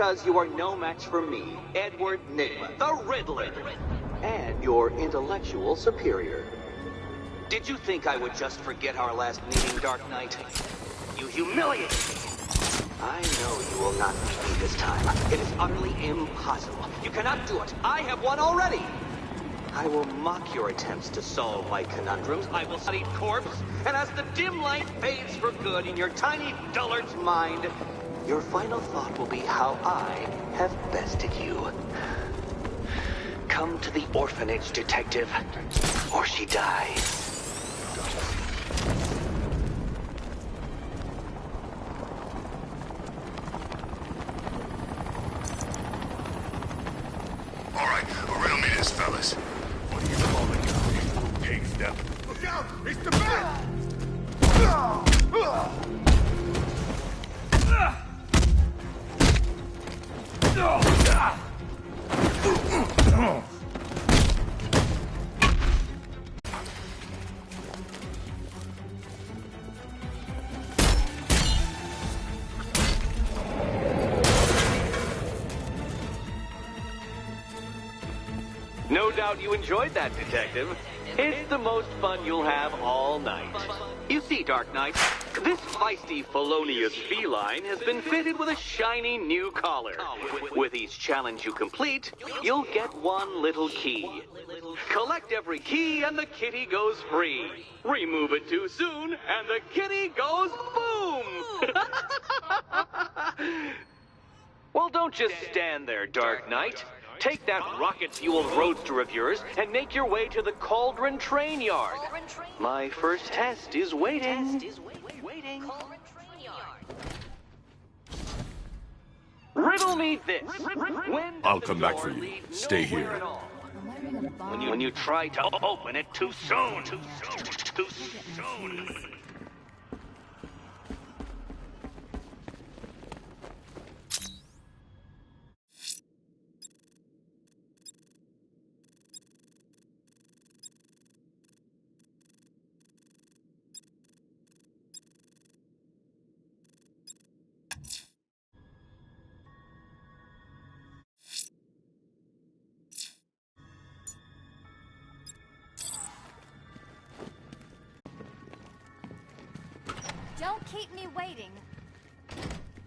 because you are no match for me, Edward Nygma, the Riddler, and your intellectual superior. Did you think I would just forget our last meeting, Dark Knight? You humiliate me! I know you will not beat me this time. It is utterly impossible. You cannot do it. I have won already! I will mock your attempts to solve my conundrums. I will study corpse, and as the dim light fades for good in your tiny dullard's mind, your final thought will be how I have bested you. Come to the orphanage, detective, or she dies. All right, riddle me this, fellas. What do you call the guy? Pig step. Look out! It's the bat! No doubt you enjoyed that, Detective. It's the most fun you'll have all night. You see, Dark Knight, this feisty, felonious feline has been fitted with a shiny new collar. With each challenge you complete, you'll get one little key. Collect every key and the kitty goes free. Remove it too soon and the kitty goes boom! Well, don't just stand there, Dark Knight. Take that rocket-fueled roadster of yours and make your way to the Cauldron Train Yard. My first test is waiting. Riddle me this. I'll come back for you. Stay here. When you try to open it too soon. Too soon. Don't keep me waiting.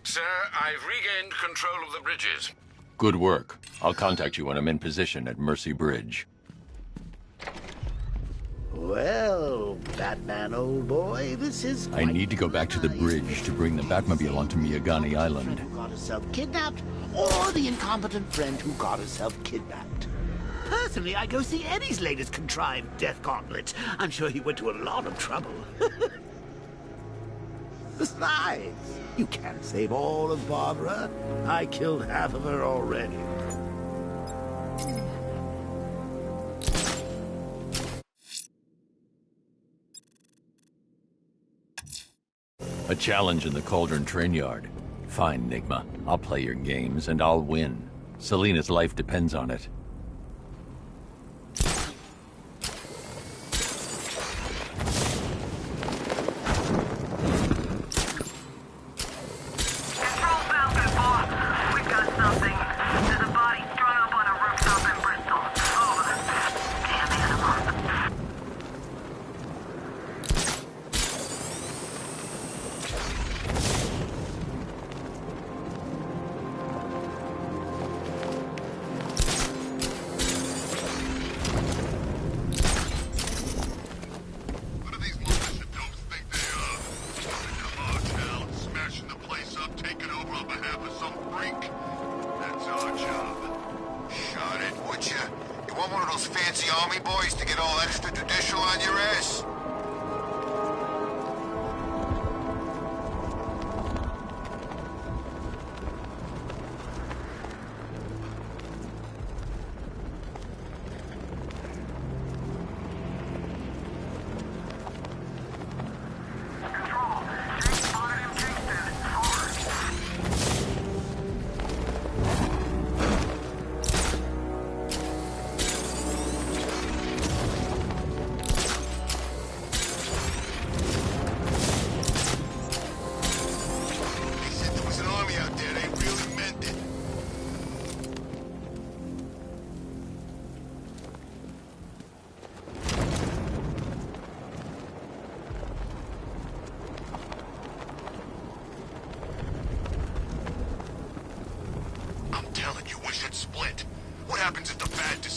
Sir, I've regained control of the bridges. Good work. I'll contact you when I'm in position at Mercy Bridge. Well, Batman, old boy, this is... I need to go back to the bridge to bring the Batmobile onto Miyagani Island. Who got herself kidnapped, or the incompetent friend who got herself kidnapped. Personally, I go see Eddie's latest contrived death gauntlet. I'm sure he went to a lot of trouble. Besides, you can't save all of Barbara. I killed half of her already. A challenge in the Cauldron Train Yard. Fine, Nygma. I'll play your games, and I'll win. Selina's life depends on it.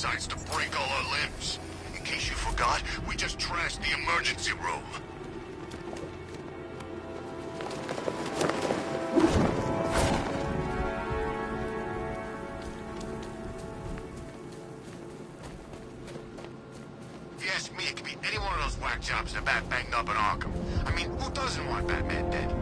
decides to break all our limbs. In case you forgot, we just trashed the emergency room. If you ask me, it could be any one of those whack jobs in the back banged up in Arkham. I mean, who doesn't want Batman dead?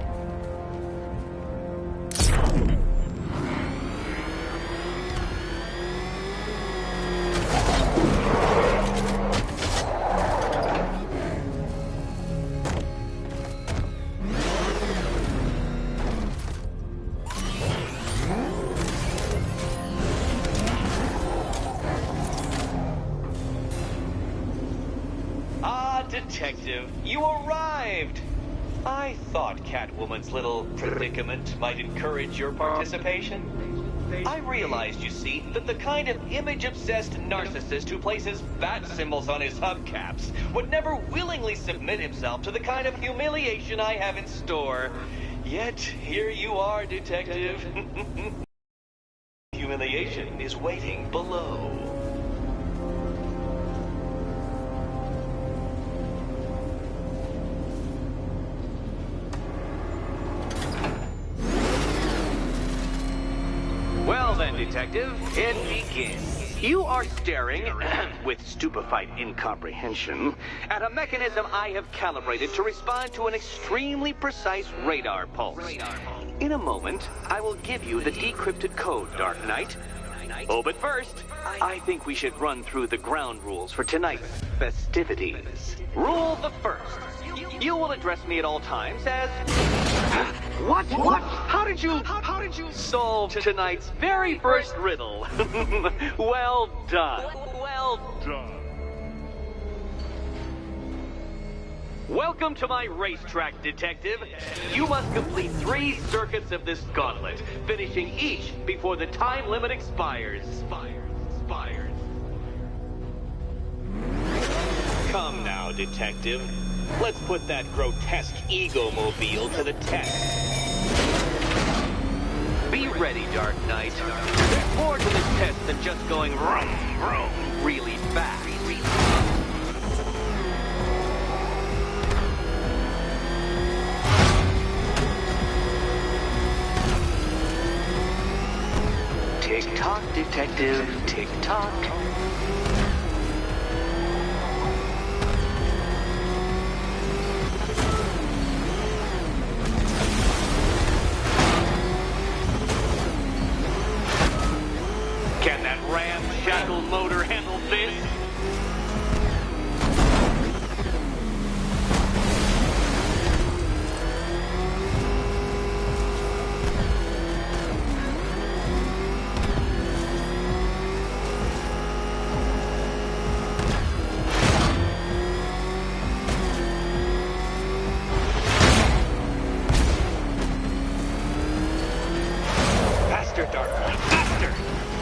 Detective, you arrived! I thought Catwoman's little predicament might encourage your participation. I realized, you see, that the kind of image-obsessed narcissist who places bat symbols on his hubcaps would never willingly submit himself to the kind of humiliation I have in store. Yet, here you are, Detective. Humiliation is waiting below. Well then, Detective, it begins. You are staring, with stupefied incomprehension, at a mechanism I have calibrated to respond to an extremely precise radar pulse. In a moment, I will give you the decrypted code, Dark Knight. Oh, but first, I think we should run through the ground rules for tonight's festivities. Rule the first. You will address me at all times as... What? How did you solve tonight's very first riddle? Well done. Welcome to my racetrack, Detective. You must complete 3 circuits of this gauntlet, finishing each before the time limit expires. Come now, Detective. Let's put that grotesque ego-mobile to the test. Be ready, Dark Knight. There's more to this test than just going vroom, vroom really fast. Tick-tock, Detective, tick-tock. Can that ramshackle motor handle this? Faster, Dark Knight, faster!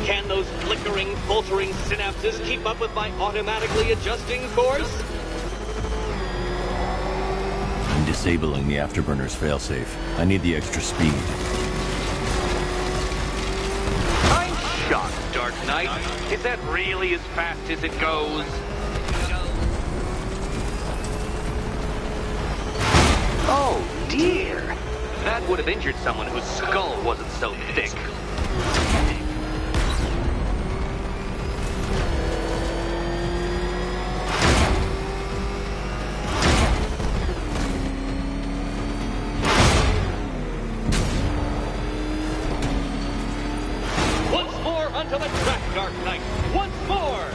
Can those flickering, faltering synapses keep up with my automatically adjusting course? I'm disabling the afterburner's failsafe. I need the extra speed. I'm shocked, Dark Knight. Is that really as fast as it goes? Oh, dear. That would have injured someone whose skull wasn't so thick. Once more onto the track, Dark Knight. Once more!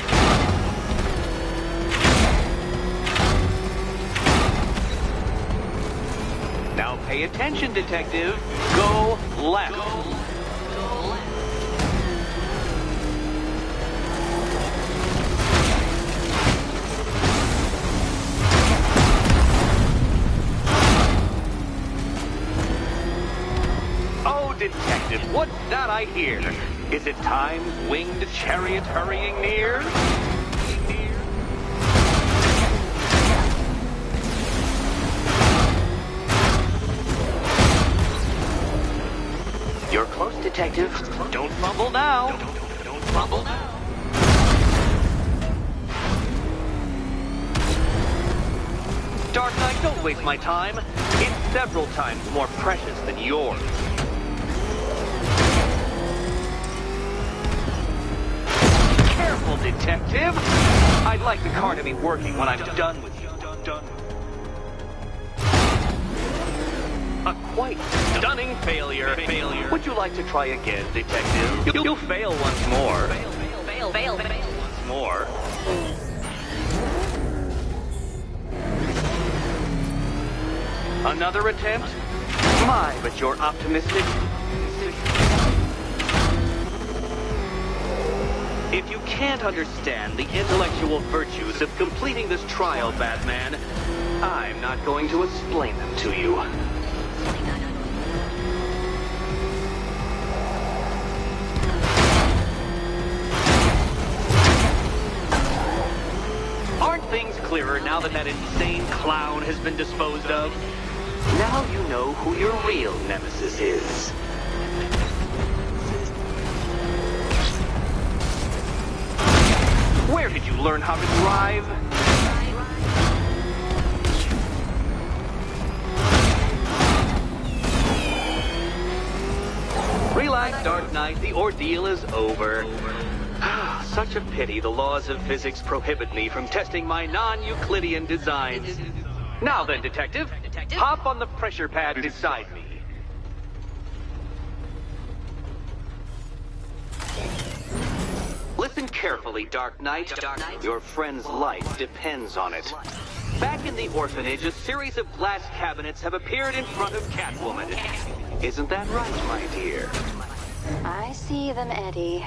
Now pay attention, Detective. Go left. Oh, Detective, what's that I hear? Is it time's winged chariot hurrying near? You're close, Detective. Don't fumble now. Don't fumble now. Dark Knight, don't waste my time. It's several times more precious than yours. Careful, detective. I'd like the car to be working when I'm done with you. A quite stunning failure. Would you like to try again, detective? You'll fail once more. Fail once more. Another attempt? My, but you're optimistic. If you can't understand the intellectual virtues of completing this trial, Batman, I'm not going to explain them to you. Aren't things clearer now that that insane clown has been disposed of? Now you know who your real nemesis is. Where did you learn how to drive? Relax, Dark Knight. The ordeal is over. Such a pity the laws of physics prohibit me from testing my non-Euclidean designs. Now then, detective, hop on the pressure pad beside me. Listen carefully, Dark Knight. Your friend's life depends on it. Back in the orphanage, a series of glass cabinets have appeared in front of Catwoman. Isn't that right, my dear? I see them, Eddie.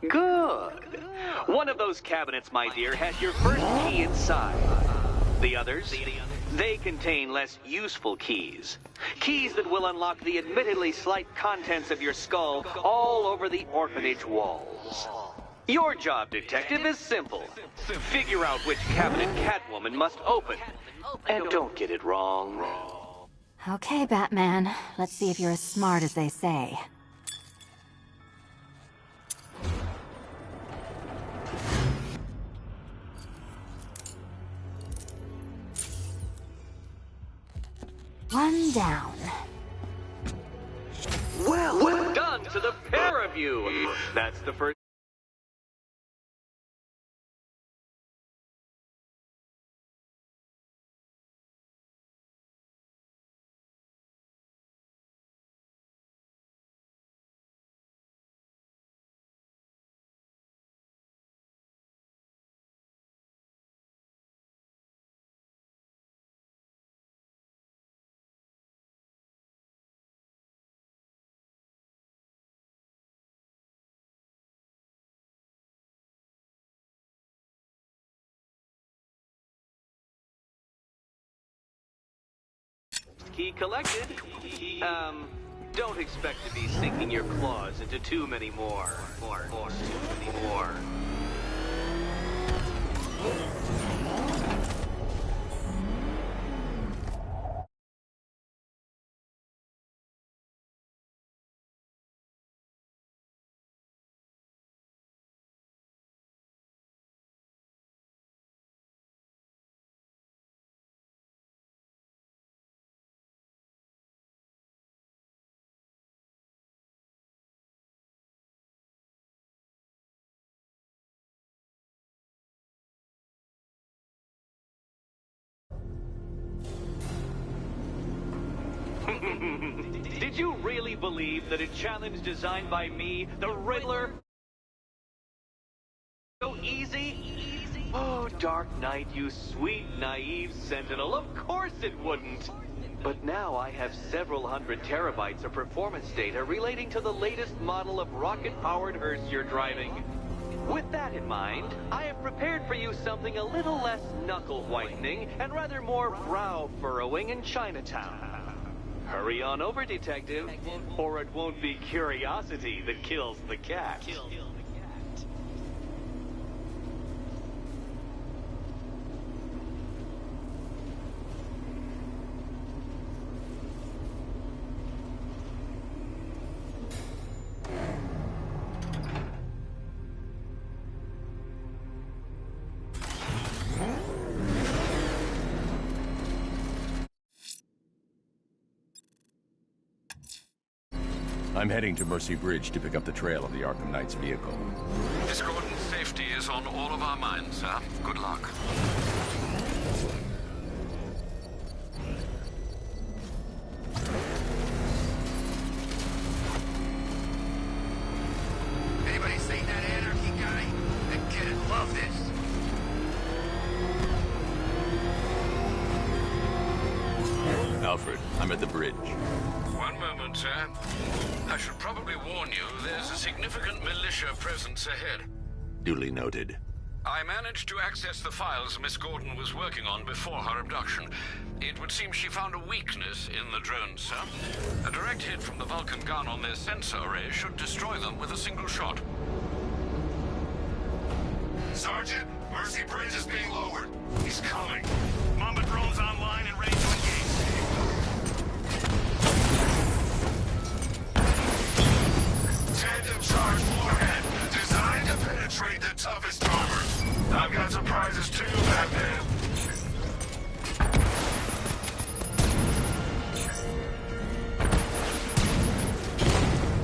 Good. One of those cabinets, my dear, has your first key inside. The others? They contain less useful keys. Keys that will unlock the admittedly slight contents of your skull all over the orphanage walls. Your job, detective, is simple. Figure out which cabinet Catwoman must open. And don't get it wrong. Okay, Batman. Let's see if you're as smart as they say. One down. Well done to the pair of you. That's the first. Key collected. Don't expect to be sinking your claws into too many more. Too many more. Did you really believe that a challenge designed by me, the Riddler, so easy? Oh, Dark Knight, you sweet, naive sentinel, of course it wouldn't. But now I have several hundred terabytes of performance data relating to the latest model of rocket-powered hearse you're driving. With that in mind, I have prepared for you something a little less knuckle-whitening and rather more brow-furrowing in Chinatown. Hurry on over, detective, or it won't be curiosity that kills the cat. I'm heading to Mercy Bridge to pick up the trail of the Arkham Knight's vehicle. Miss Gordon's safety is on all of our minds, sir. Good luck. Anybody seen that anarchy guy? That kid'd love this. Alfred, I'm at the bridge. One moment, sir. I should probably warn you, there's a significant militia presence ahead. Duly noted. I managed to access the files Miss Gordon was working on before her abduction. It would seem she found a weakness in the drones, sir. A direct hit from the Vulcan gun on their sensor array should destroy them with a single shot. Sergeant, Mercy Bridge is being lowered. He's coming. Mamba drones online and ready to engage. Tandem charge warhead, designed to penetrate the toughest armor. I've got surprises too, Batman.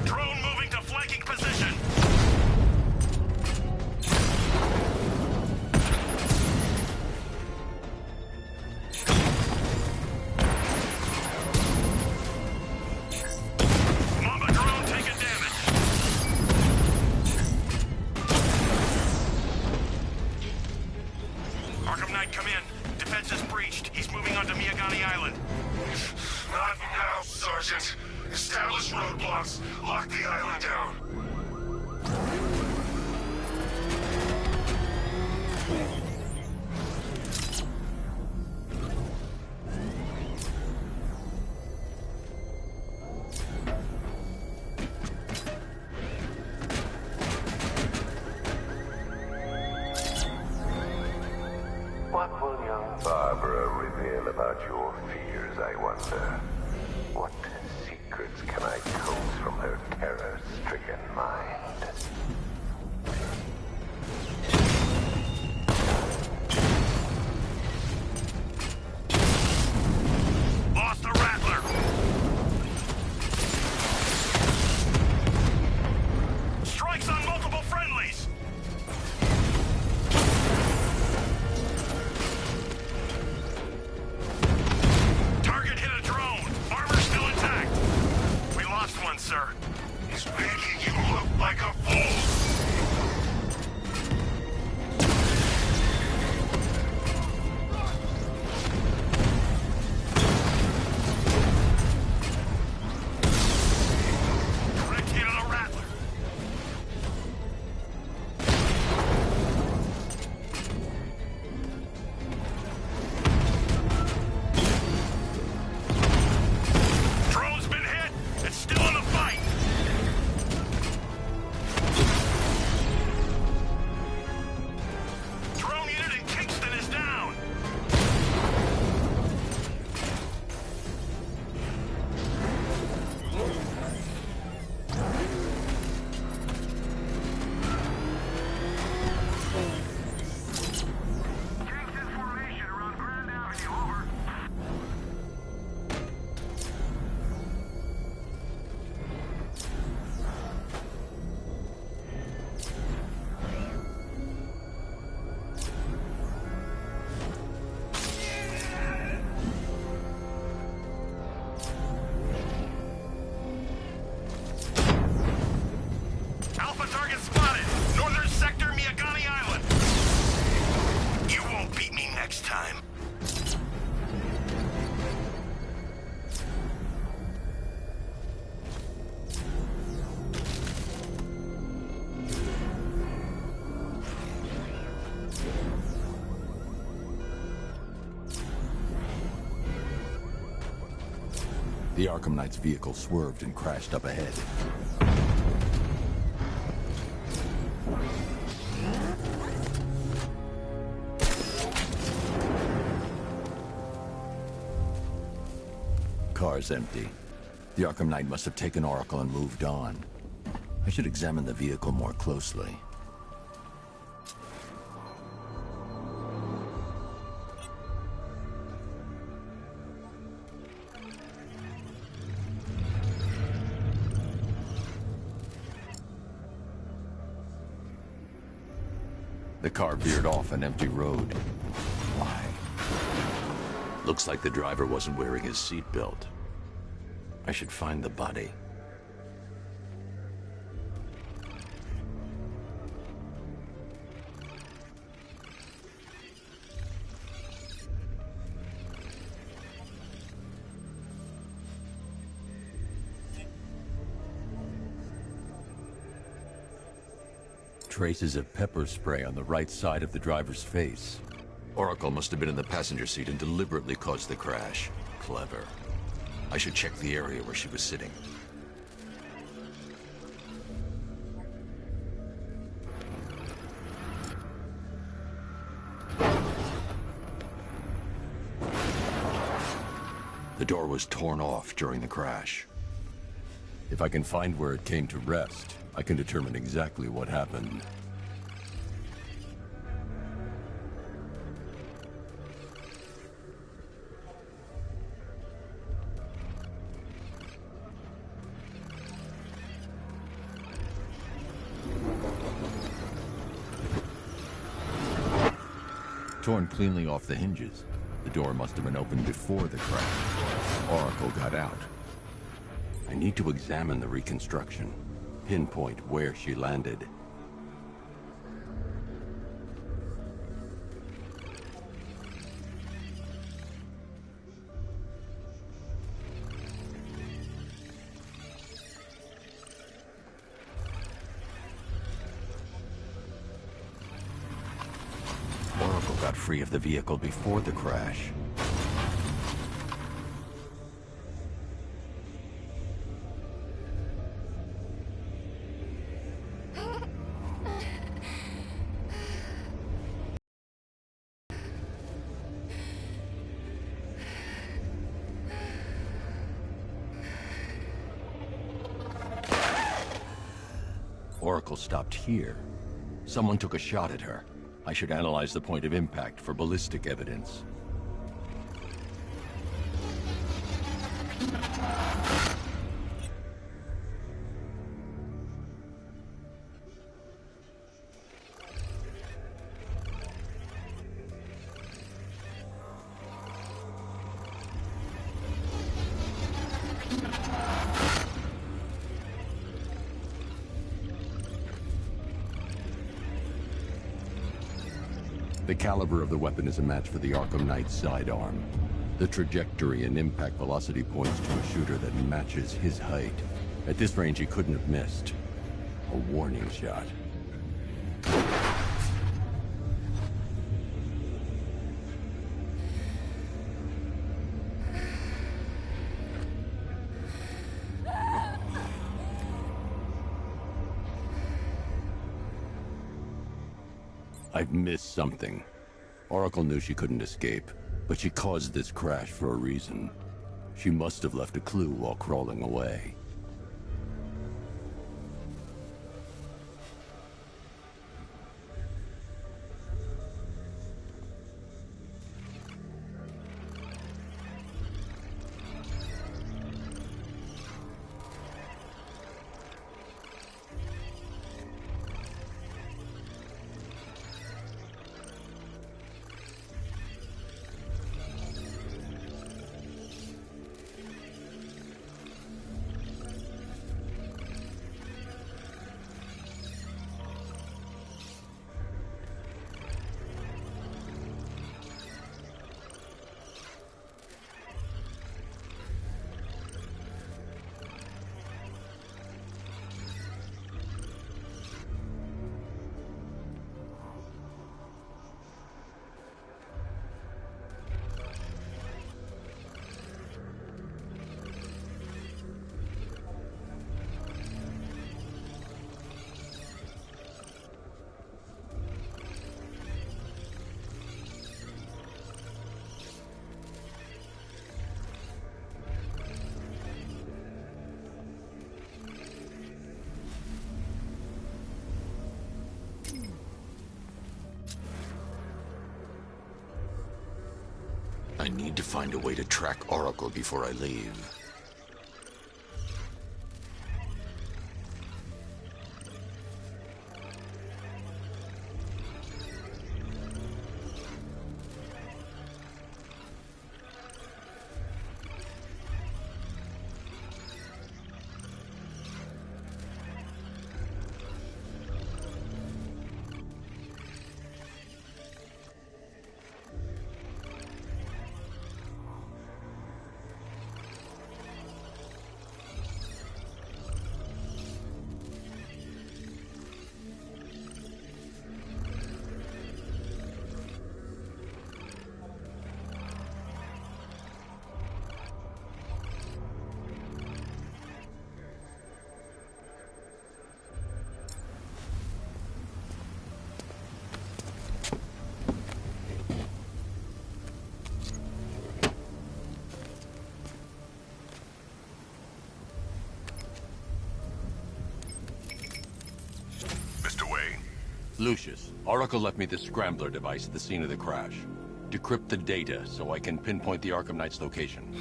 Drone moving to flanking position. Mamba drone taking damage. Arkham Knight, come in. Defense is breached. He's moving onto Miyagani Island. Not now, Sergeant. Establish roadblocks. Lock the island down. What will young Barbara reveal about your fears, I wonder? What secrets can I coax from her terror-stricken mind? Lost the Rattler. Strikes on multiple friendlies. Target hit a drone. Armor still intact. We lost one, sir. He's making you look like a fool. Direct hit on a Rattler. Drone's been hit. It's still in the fight. Drone unit in Kingston is down. Kingston formation around Grand Avenue, over. Alpha target spotted. Northern sector, Miyagani Island. You won't beat me next time. The Arkham Knight's vehicle swerved and crashed up ahead. Car's empty. The Arkham Knight must have taken Oracle and moved on. I should examine the vehicle more closely. The car veered off an empty road. Why? Looks like the driver wasn't wearing his seatbelt. I should find the body. Traces of pepper spray on the right side of the driver's face. Oracle must have been in the passenger seat and deliberately caused the crash. Clever. I should check the area where she was sitting. The door was torn off during the crash. If I can find where it came to rest, I can determine exactly what happened. Torn cleanly off the hinges. The door must have been opened before the crash. Oracle got out. I need to examine the reconstruction. Pinpoint where she landed. Oracle got free of the vehicle before the crash. Oracle stopped here. Someone took a shot at her. I should analyze the point of impact for ballistic evidence. The caliber of the weapon is a match for the Arkham Knight sidearm. The trajectory and impact velocity points to a shooter that matches his height. At this range, he couldn't have missed. A warning shot. I've missed something. Oracle knew she couldn't escape, but she caused this crash for a reason. She must have left a clue while crawling away. I need to find a way to track Oracle before I leave. Lucius, Oracle left me the scrambler device at the scene of the crash. Decrypt the data so I can pinpoint the Arkham Knight's location.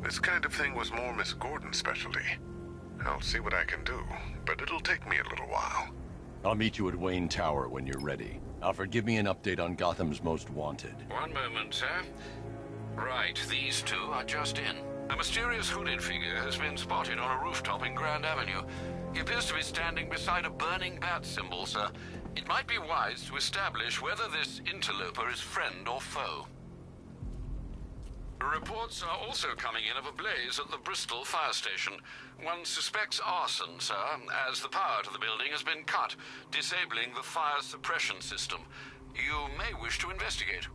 This kind of thing was more Miss Gordon's specialty. I'll see what I can do, but it'll take me a little while. I'll meet you at Wayne Tower when you're ready. Alfred, give me an update on Gotham's Most Wanted. One moment, sir. Right, these two are just in. A mysterious hooded figure has been spotted on a rooftop in Grand Avenue. He appears to be standing beside a burning bat symbol, sir. It might be wise to establish whether this interloper is friend or foe. Reports are also coming in of a blaze at the Bristol fire station. One suspects arson, sir, as the power to the building has been cut, disabling the fire suppression system. You may wish to investigate.